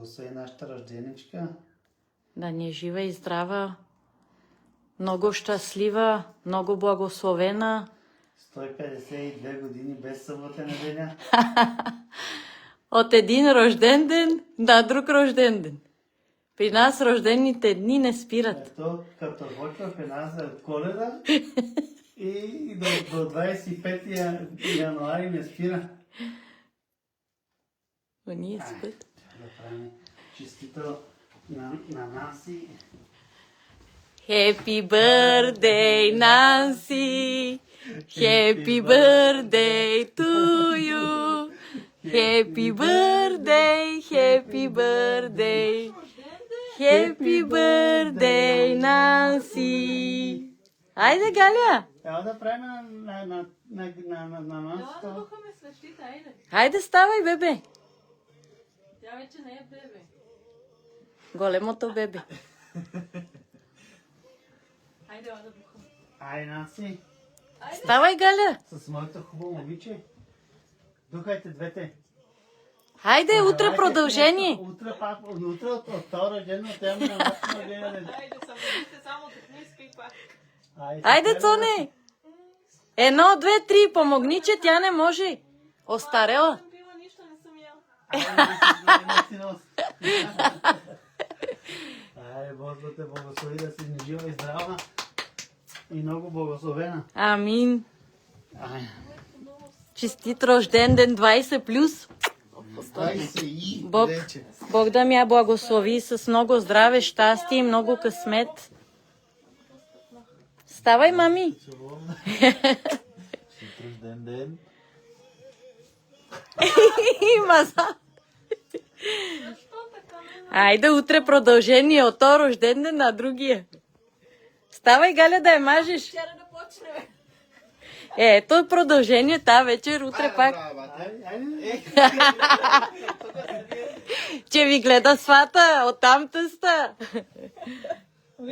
благослови нашата рожденичка. Да ни е жива и здрава, много щастлива, много благословена. 152 години без събота неделя. От един рожден ден на друг рожден ден. При нас рождените дни не спират. Ето, като почва при нас за Коледа и до 25 януари не спира. Ние спят. Да правим честито на Наси. Happy birthday, Nancy! Happy birthday to you! Happy birthday, happy birthday! Happy birthday, Nancy! Айде, Галя! Трябва да правим на Насито. Хайде, ставай, бебе! Тя вече не е бебе. Големото бебе. Айде, да бухам. Ай, Наси, Ставай, Галя! с моето хубаво момиче. Духайте двете. Хайде, утре Давайте продължение. Утре пак, утре от това рождено, тя ми на нашето рождение. Айде, събудите само да не спи пак. Айде, Цоне! 1, 2, 3, помогни, че тя не може. Остарела. Не съм пила нищо, не съм яла. Ай, Бог да те благослови, да си жива и здрава и много благословена. Амин. Ай, Честит рожден ден 20 плюс. Бог, Бог да ми я благослови с много здраве, щастие и много късмет. Ставай, мами. рожден ден. Има за. Айде, утре продължение от то рожден ден на другия. Ставай, Галя, да я мажеш. Вчера да почне. Ето продължение тази вечер, утре пак. Че ви гледа свата, оттам тъста.